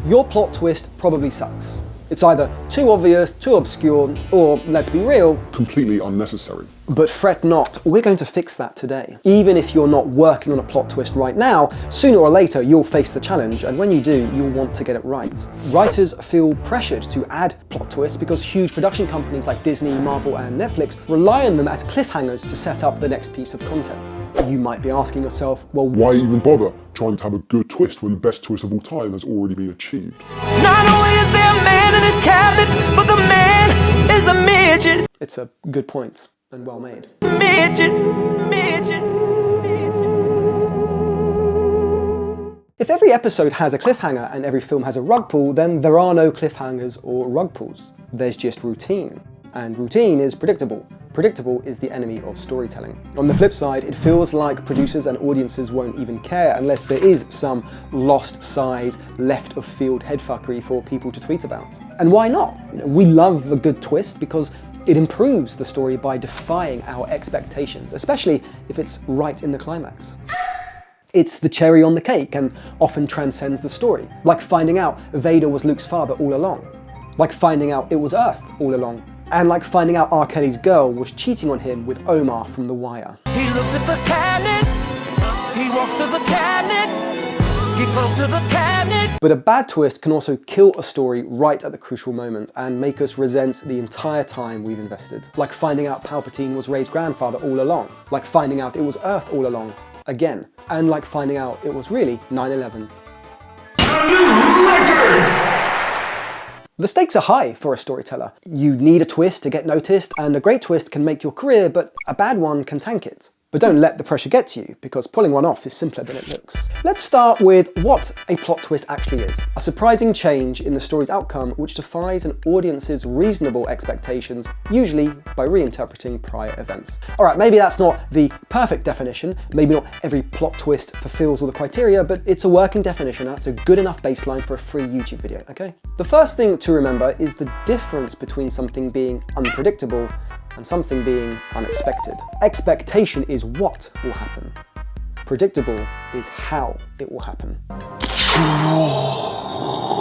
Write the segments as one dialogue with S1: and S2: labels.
S1: Your plot twist probably sucks. It's either too obvious, too obscure, or, let's be real,
S2: completely unnecessary.
S1: But fret not, we're going to fix that today. Even if you're not working on a plot twist right now, sooner or later you'll face the challenge, and when you do, you'll want to get it right. Writers feel pressured to add plot twists because huge production companies like Disney, Marvel, and Netflix rely on them as cliffhangers to set up the next piece of content. You might be asking yourself, well,
S2: why even bother trying to have a good twist when the best twist of all time has already been achieved?
S3: Not only is there a man in his cabinet, but the man is a midget.
S1: It's a good point, and well made.
S3: Midget, midget, midget.
S1: If every episode has a cliffhanger and every film has a rug pull, then there are no cliffhangers or rug pulls. There's just routine. And routine is predictable. Predictable is the enemy of storytelling. On the flip side, it feels like producers and audiences won't even care unless there is some lost size, left of field headfuckery for people to tweet about. And why not? We love a good twist because it improves the story by defying our expectations, especially if it's right in the climax. It's the cherry on the cake and often transcends the story, like finding out Vader was Luke's father all along, like finding out it was Earth all along, and like finding out R. Kelly's girl was cheating on him with Omar from The Wire.
S3: He looks at the cabinet, he walks to the cabinet, get close to the cabinet.
S1: But a bad twist can also kill a story right at the crucial moment and make us resent the entire time we've invested. Like finding out Palpatine was Rey's grandfather all along, like finding out it was Earth all along, again, and like finding out it was really 9/11. The stakes are high for a storyteller. You need a twist to get noticed, and a great twist can make your career, but a bad one can tank it. But don't let the pressure get to you, because pulling one off is simpler than it looks. Let's start with what a plot twist actually is. A surprising change in the story's outcome which defies an audience's reasonable expectations, usually by reinterpreting prior events. Alright, maybe that's not the perfect definition, maybe not every plot twist fulfills all the criteria, but it's a working definition and that's a good enough baseline for a free YouTube video, okay? The first thing to remember is the difference between something being unpredictable and something being unexpected. Expectation is what will happen. Predictable is how it will happen.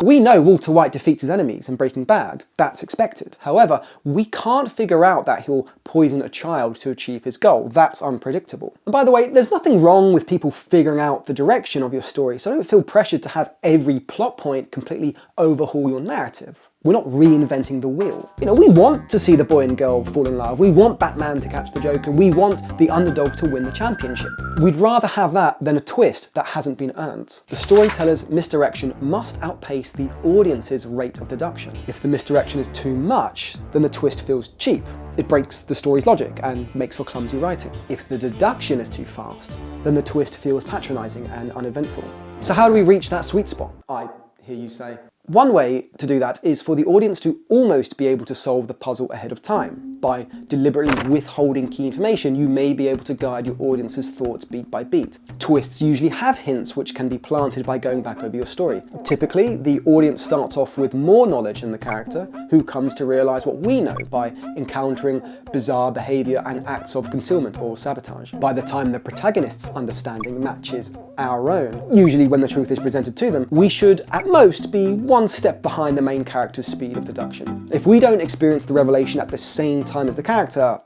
S1: We know Walter White defeats his enemies in Breaking Bad, that's expected. However, we can't figure out that he'll poison a child to achieve his goal, that's unpredictable. And by the way, there's nothing wrong with people figuring out the direction of your story, so don't feel pressured to have every plot point completely overhaul your narrative. We're not reinventing the wheel. We want to see the boy and girl fall in love. We want Batman to catch the Joker. We want the underdog to win the championship. We'd rather have that than a twist that hasn't been earned. The storyteller's misdirection must outpace the audience's rate of deduction. If the misdirection is too much, then the twist feels cheap. It breaks the story's logic and makes for clumsy writing. If the deduction is too fast, then the twist feels patronizing and uneventful. So how do we reach that sweet spot? I hear you say. One way to do that is for the audience to almost be able to solve the puzzle ahead of time. By deliberately withholding key information, you may be able to guide your audience's thoughts beat by beat. Twists usually have hints which can be planted by going back over your story. Typically, the audience starts off with more knowledge than the character, who comes to realize what we know by encountering bizarre behavior and acts of concealment or sabotage. By the time the protagonist's understanding matches our own, usually when the truth is presented to them, we should at most be one step behind the main character's speed of deduction. If we don't experience the revelation at the same time as the character,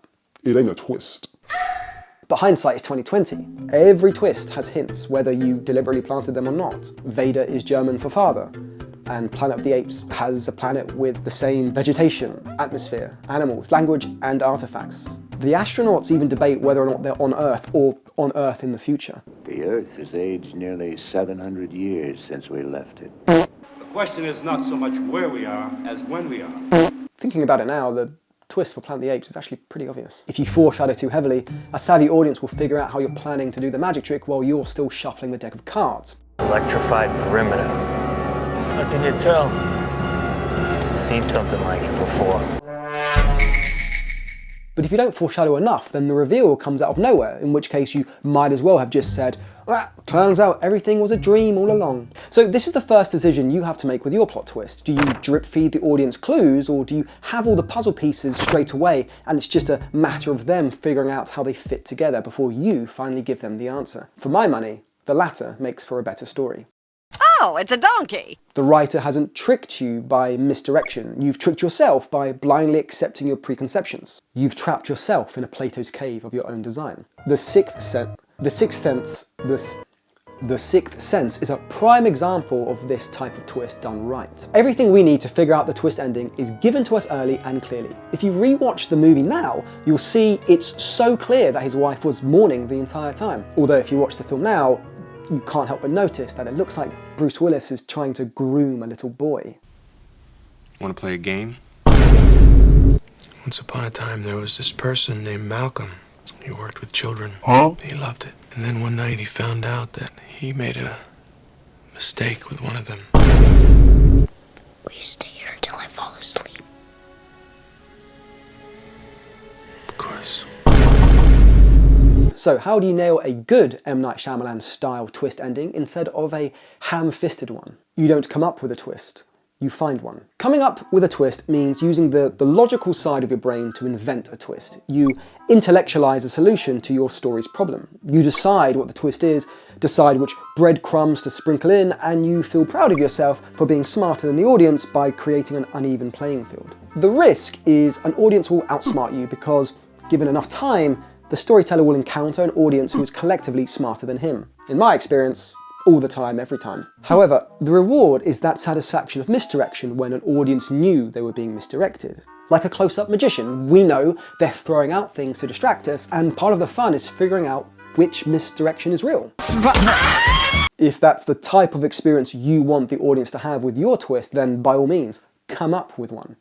S2: it ain't a twist.
S1: But hindsight is 20/20. Every twist has hints, whether you deliberately planted them or not. Vader is German for father, and Planet of the Apes has a planet with the same vegetation, atmosphere, animals, language, and artifacts. The astronauts even debate whether or not they're on Earth or on Earth in the future.
S4: The Earth has aged nearly 700 years since we left it.
S5: The question is not so much where we are as when we are.
S1: Thinking about it now, the twist for Planet of the Apes is actually pretty obvious. If you foreshadow too heavily, a savvy audience will figure out how you're planning to do the magic trick while you're still shuffling the deck of cards.
S6: Electrified perimeter.
S7: How can you tell?
S6: I've seen something like it before.
S1: But if you don't foreshadow enough, then the reveal comes out of nowhere, in which case you might as well have just said, turns out everything was a dream all along. So this is the first decision you have to make with your plot twist. Do you drip feed the audience clues, or do you have all the puzzle pieces straight away and it's just a matter of them figuring out how they fit together before you finally give them the answer? For my money, the latter makes for a better story.
S8: No, it's a donkey.
S1: The writer hasn't tricked you by misdirection. You've tricked yourself by blindly accepting your preconceptions. You've trapped yourself in a Plato's cave of your own design. The Sixth Sense is a prime example of this type of twist done right. Everything we need to figure out the twist ending is given to us early and clearly. If you rewatch the movie now, you'll see it's so clear that his wife was mourning the entire time. Although if you watch the film now, you can't help but notice that it looks like Bruce Willis is trying to groom a little boy.
S9: Want to play a game?
S10: Once upon a time, there was this person named Malcolm. He worked with children.
S2: Huh?
S10: He loved it. And then one night he found out that he made a mistake with one of them.
S11: Will you stay here until I fall asleep?
S10: Of course.
S1: So how do you nail a good M. Night Shyamalan style twist ending instead of a ham-fisted one? You don't come up with a twist, you find one. Coming up with a twist means using the logical side of your brain to invent a twist. You intellectualize a solution to your story's problem. You decide what the twist is, decide which breadcrumbs to sprinkle in, and you feel proud of yourself for being smarter than the audience by creating an uneven playing field. The risk is an audience will outsmart you because, given enough time, the storyteller will encounter an audience who is collectively smarter than him. In my experience, all the time, every time. However, the reward is that satisfaction of misdirection when an audience knew they were being misdirected. Like a close-up magician, we know they're throwing out things to distract us, and part of the fun is figuring out which misdirection is real. If that's the type of experience you want the audience to have with your twist, then by all means, come up with one.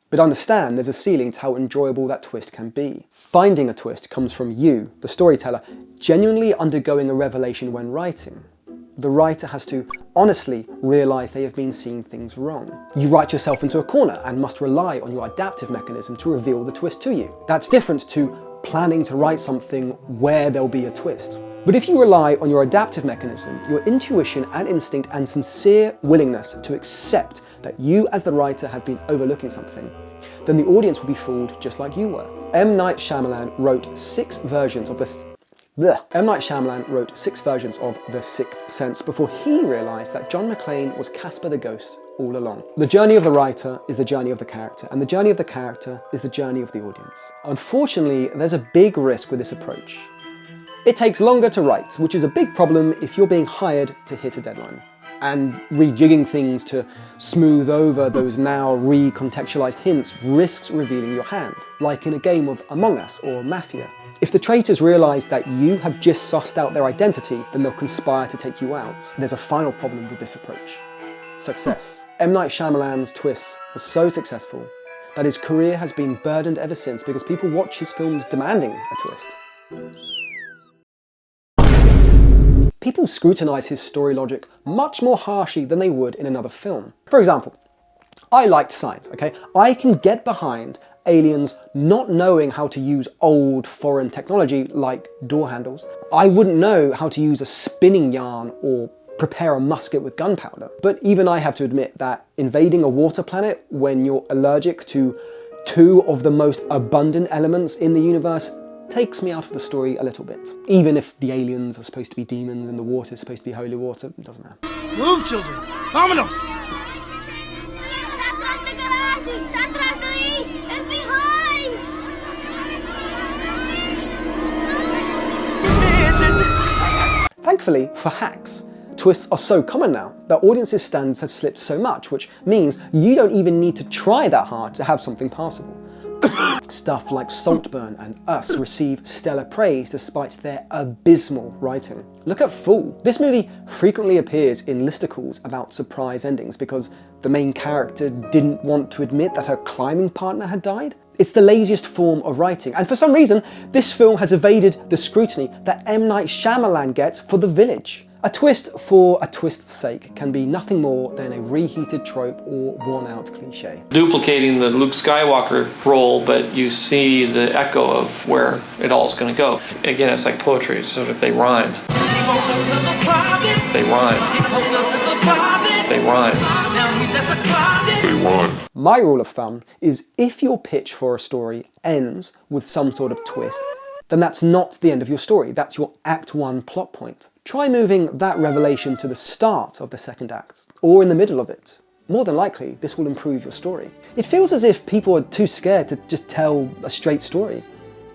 S1: But understand there's a ceiling to how enjoyable that twist can be. Finding a twist comes from you, the storyteller, genuinely undergoing a revelation when writing. The writer has to honestly realise they have been seeing things wrong. You write yourself into a corner and must rely on your adaptive mechanism to reveal the twist to you. That's different to planning to write something where there'll be a twist. But if you rely on your adaptive mechanism, your intuition and instinct and sincere willingness to accept that you as the writer have been overlooking something, then the audience will be fooled just like you were. M. Night Shyamalan wrote 6 versions of this. M. Night Shyamalan wrote 6 versions of The Sixth Sense before he realised that John McClane was Casper the Ghost all along. The journey of the writer is the journey of the character, and the journey of the character is the journey of the audience. Unfortunately, there's a big risk with this approach. It takes longer to write, which is a big problem if you're being hired to hit a deadline. And rejigging things to smooth over those now recontextualized hints risks revealing your hand, like in a game of Among Us or Mafia. If the traitors realise that you have just sussed out their identity, then they'll conspire to take you out. There's a final problem with this approach: success. M. Night Shyamalan's twist was so successful that his career has been burdened ever since because people watch his films demanding a twist. People scrutinise his story logic much more harshly than they would in another film. For example, I liked Signs, okay? I can get behind aliens not knowing how to use old foreign technology like door handles. I wouldn't know how to use a spinning yarn or prepare a musket with gunpowder. But even I have to admit that invading a water planet when you're allergic to 2 of the most abundant elements in the universe takes me out of the story a little bit. Even if the aliens are supposed to be demons and the water is supposed to be holy water, it doesn't matter.
S12: Move, children! Vámonos!
S1: Thankfully for hacks, twists are so common now that audiences' standards have slipped so much, which means you don't even need to try that hard to have something passable. Stuff like Saltburn and Us receive stellar praise despite their abysmal writing. Look at Fool. This movie frequently appears in listicles about surprise endings because the main character didn't want to admit that her climbing partner had died. It's the laziest form of writing, and for some reason, this film has evaded the scrutiny that M. Night Shyamalan gets for The Village. A twist for a twist's sake can be nothing more than a reheated trope or worn-out cliché.
S13: Duplicating the Luke Skywalker role, but you see the echo of where it all is going to go. Again, it's like poetry, so if they rhyme. They rhyme. They rhyme. They rhyme.
S1: My rule of thumb is if your pitch for a story ends with some sort of twist, then that's not the end of your story. That's your Act 1 plot point. Try moving that revelation to the start of the second act, or in the middle of it. More than likely, this will improve your story. It feels as if people are too scared to just tell a straight story.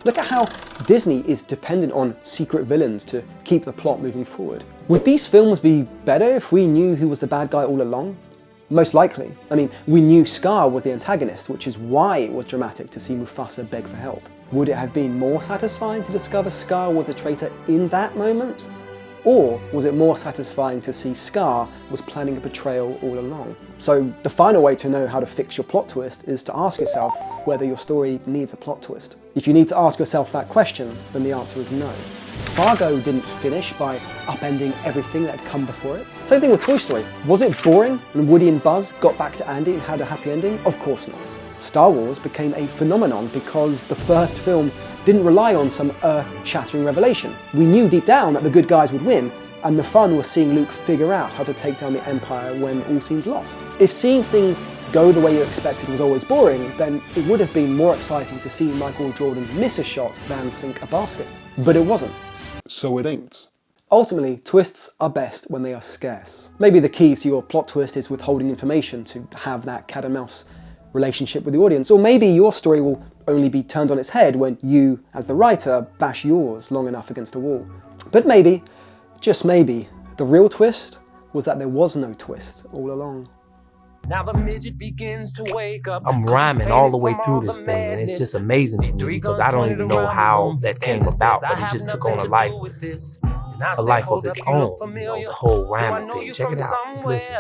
S1: Look at how Disney is dependent on secret villains to keep the plot moving forward. Would these films be better if we knew who was the bad guy all along? Most likely. I mean, we knew Scar was the antagonist, which is why it was dramatic to see Mufasa beg for help. Would it have been more satisfying to discover Scar was a traitor in that moment? Or was it more satisfying to see Scar was planning a betrayal all along? So the final way to know how to fix your plot twist is to ask yourself whether your story needs a plot twist. If you need to ask yourself that question, then the answer is no. Fargo didn't finish by upending everything that had come before it. Same thing with Toy Story. Was it boring when Woody and Buzz got back to Andy and had a happy ending? Of course not. Star Wars became a phenomenon because the first film didn't rely on some earth-shattering revelation. We knew deep down that the good guys would win, and the fun was seeing Luke figure out how to take down the Empire when all seemed lost. If seeing things go the way you expected was always boring, then it would have been more exciting to see Michael Jordan miss a shot than sink a basket. But it wasn't.
S2: So it ain't.
S1: Ultimately, twists are best when they are scarce. Maybe the key to your plot twist is withholding information to have that cat and mouse relationship with the audience, or maybe your story will only be turned on its head when you, as the writer, bash yours long enough against a wall. But maybe, just maybe, the real twist was that there was no twist all along.
S3: Now the midget begins to wake up.
S8: I'm rhyming all the way through this thing, and it's just amazing to me because I don't even know how that came about, but it just took on a life of its own, you know, the whole rhyming thing. Check it out, just listen.